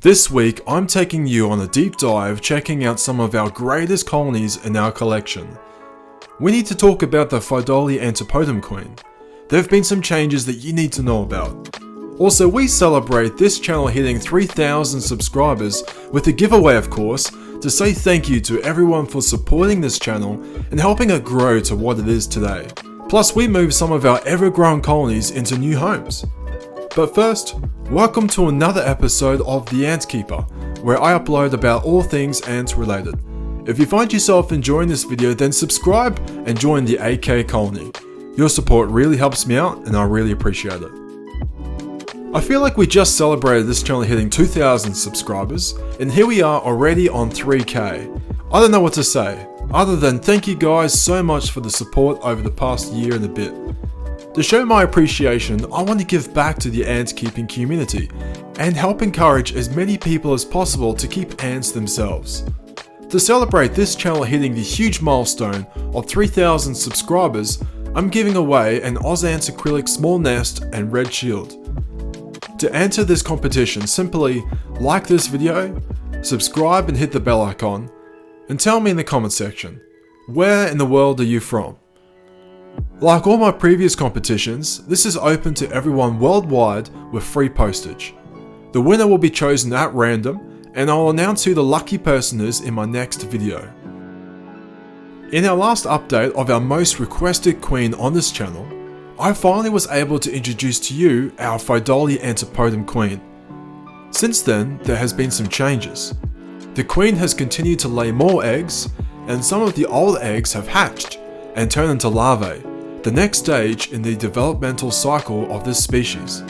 This week, I'm taking you on a deep dive checking out some of our greatest colonies in our collection. We need to talk about the Phydolia antipodum queen. There have been some changes that you need to know about. Also, we celebrate this channel hitting 3,000 subscribers with a giveaway, of course, to say thank you to everyone for supporting this channel and helping it grow to what it is today. Plus, we move some of our ever-growing colonies into new homes. But first, welcome to another episode of The Ant Keeper, where I upload about all things ant related. If you find yourself enjoying this video, then subscribe and join the AK colony. Your support really helps me out and I really appreciate it. I feel like we just celebrated this channel hitting 2,000 subscribers, and here we are already on 3K. I don't know what to say, other than thank you guys so much for the support over the past year and a bit. To show my appreciation, I want to give back to the ant keeping community and help encourage as many people as possible to keep ants themselves. To celebrate this channel hitting the huge milestone of 3,000 subscribers, I'm giving away an Ozance acrylic small nest and red shield. To enter this competition, simply like this video, subscribe and hit the bell icon, and tell me in the comment section, where in the world are you from? Like all my previous competitions, this is open to everyone worldwide with free postage. The winner will be chosen at random, and I'll announce who the lucky person is in my next video. In our last update of our most requested queen on this channel, I finally was able to introduce to you our Phydolia antipodum queen. Since then, there has been some changes. The queen has continued to lay more eggs, and some of the old eggs have hatched and turned into larvae, the next stage in the developmental cycle of this species.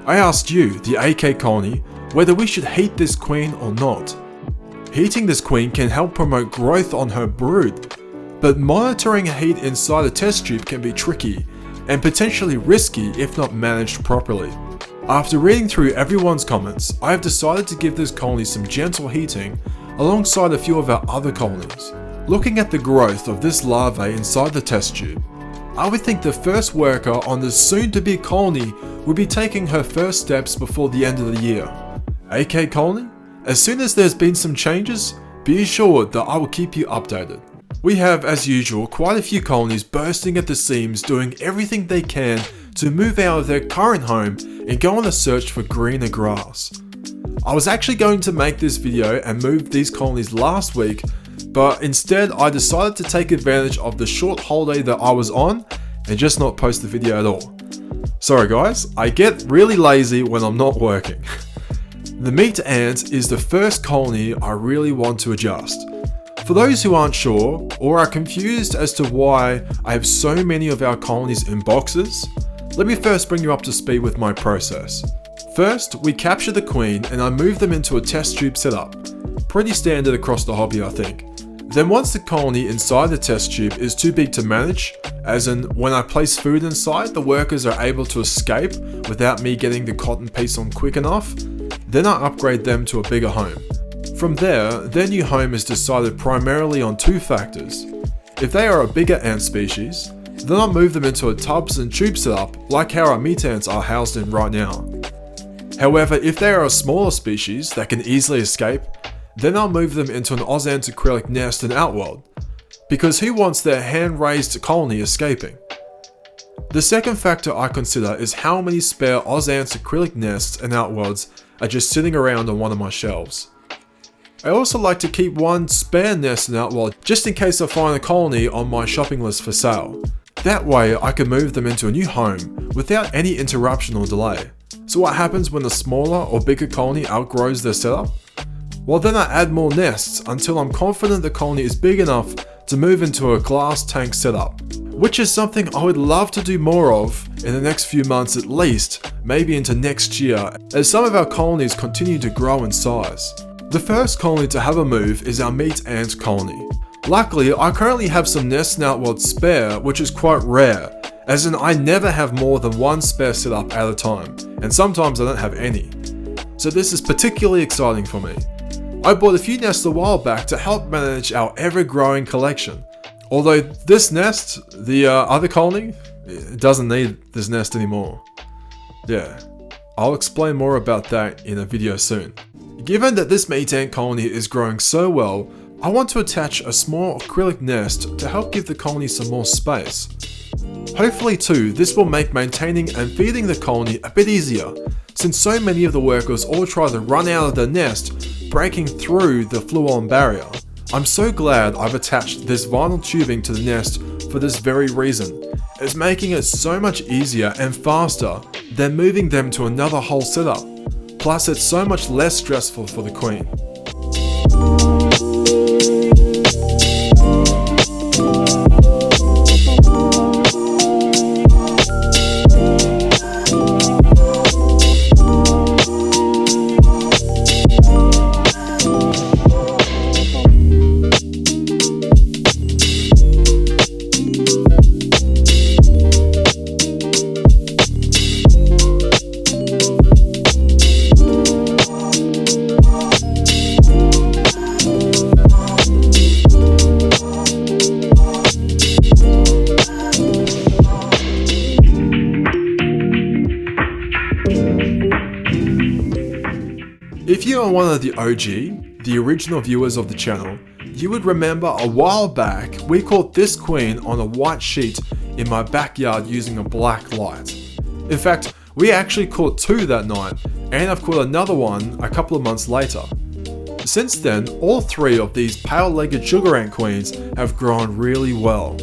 I asked you, the AK colony, whether we should heat this queen or not. Heating this queen can help promote growth on her brood, but monitoring heat inside a test tube can be tricky and potentially risky if not managed properly. After reading through everyone's comments, I have decided to give this colony some gentle heating alongside a few of our other colonies. Looking at the growth of this larvae inside the test tube, I would think the first worker on this soon-to-be colony would be taking her first steps before the end of the year. AK colony? As soon as there's been some changes, be assured that I will keep you updated. We have, as usual, quite a few colonies bursting at the seams doing everything they can to move out of their current home and go on a search for greener grass. I was actually going to make this video and move these colonies last week, but instead I decided to take advantage of the short holiday that I was on and just not post the video at all. Sorry guys, I get really lazy when I'm not working. The meat ant is the first colony I really want to adjust. For those who aren't sure or are confused as to why I have so many of our colonies in boxes, let me first bring you up to speed with my process. First, we capture the queen and I move them into a test tube setup. Pretty standard across the hobby, I think. Then once the colony inside the test tube is too big to manage, as in when I place food inside, the workers are able to escape without me getting the cotton piece on quick enough, then I upgrade them to a bigger home. From there, their new home is decided primarily on two factors. If they are a bigger ant species, then I'll move them into a tubs and tube setup like how our meat ants are housed in right now. However, if they are a smaller species that can easily escape, then I'll move them into an Ozance acrylic nest and outworld, because who wants their hand-raised colony escaping? The second factor I consider is how many spare Ozance acrylic nests and outworlds are just sitting around on one of my shelves. I also like to keep one spare nest and outworld just in case I find a colony on my shopping list for sale. That way I can move them into a new home without any interruption or delay. So what happens when the smaller or bigger colony outgrows their setup? Well, then I add more nests until I'm confident the colony is big enough to move into a glass tank setup, which is something I would love to do more of in the next few months at least, maybe into next year, as some of our colonies continue to grow in size. The first colony to have a move is our meat ant colony. Luckily, I currently have some nests and outworlds spare, which is quite rare, as in I never have more than one spare setup at a time, and sometimes I don't have any. So this is particularly exciting for me. I bought a few nests a while back to help manage our ever-growing collection. Although this nest, the other colony, it doesn't need this nest anymore. Yeah, I'll explain more about that in a video soon. Given that this meat ant colony is growing so well, I want to attach a small acrylic nest to help give the colony some more space. Hopefully too, this will make maintaining and feeding the colony a bit easier, since so many of the workers all try to run out of the nest, breaking through the fluon barrier. I'm so glad I've attached this vinyl tubing to the nest for this very reason. It's making it so much easier and faster than moving them to another whole setup. Plus, it's so much less stressful for the queen. If you are one of the OG, the original viewers of the channel, you would remember a while back we caught this queen on a white sheet in my backyard using a black light. In fact, we actually caught two that night, and I've caught another one a couple of months later. Since then, all three of these pale-legged sugar ant queens have grown really well,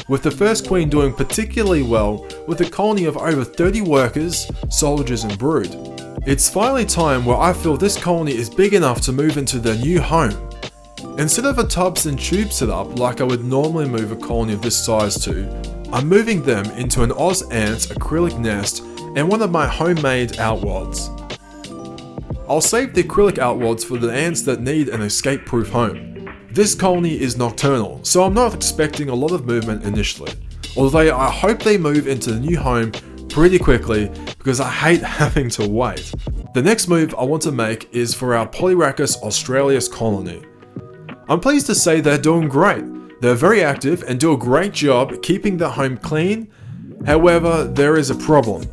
with the first queen doing particularly well with a colony of over 30 workers, soldiers and brood. It's finally time where I feel this colony is big enough to move into their new home. Instead of a tubs and tube setup like I would normally move a colony of this size to, I'm moving them into an Oz Ants acrylic nest and one of my homemade outwads. I'll save the acrylic outwads for the ants that need an escape-proof home. This colony is nocturnal, so I'm not expecting a lot of movement initially, although I hope they move into the new home pretty quickly because I hate having to wait. The next move I want to make is for our Polyrhacus australis colony. I'm pleased to say they're doing great. They're very active and do a great job keeping their home clean. However, there is a problem.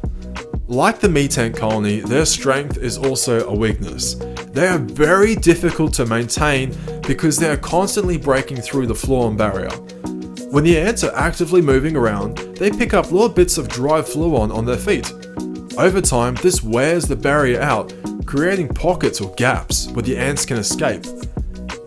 Like the meat ant colony, their strength is also a weakness. They are very difficult to maintain because they are constantly breaking through the fluon barrier. When the ants are actively moving around, they pick up little bits of dry fluon on their feet. Over time, this wears the barrier out, creating pockets or gaps where the ants can escape.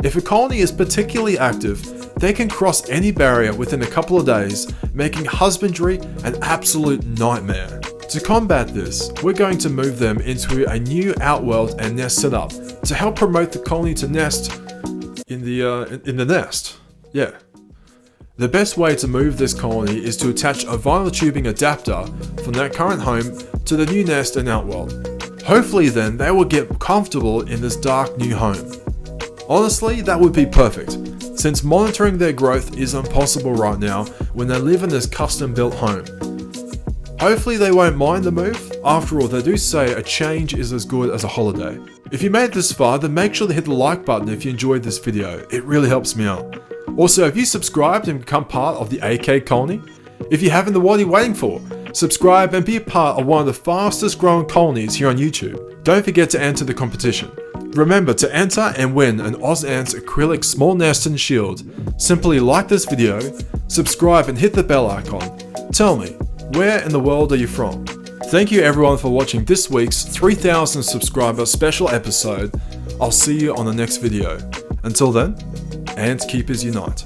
If a colony is particularly active, they can cross any barrier within a couple of days, making husbandry an absolute nightmare. To combat this, we're going to move them into a new outworld and nest setup to help promote the colony to nest in the nest. Yeah. The best way to move this colony is to attach a vinyl tubing adapter from their current home to the new nest and outworld. Hopefully then they will get comfortable in this dark new home. Honestly, that would be perfect, since monitoring their growth is impossible right now when they live in this custom built home. Hopefully they won't mind the move. After all, they do say a change is as good as a holiday. If you made it this far, then make sure to hit the like button if you enjoyed this video. It really helps me out. Also, have you subscribed and become part of the AK colony? If you haven't, then what are you waiting for? Subscribe and be a part of one of the fastest growing colonies here on YouTube. Don't forget to enter the competition. Remember to enter and win an Oz Ants acrylic small nest and shield. Simply like this video, subscribe and hit the bell icon. Tell me, where in the world are you from? Thank you everyone for watching this week's 3000 subscriber special episode. I'll see you on the next video. Until then, Ant Keepers Unite.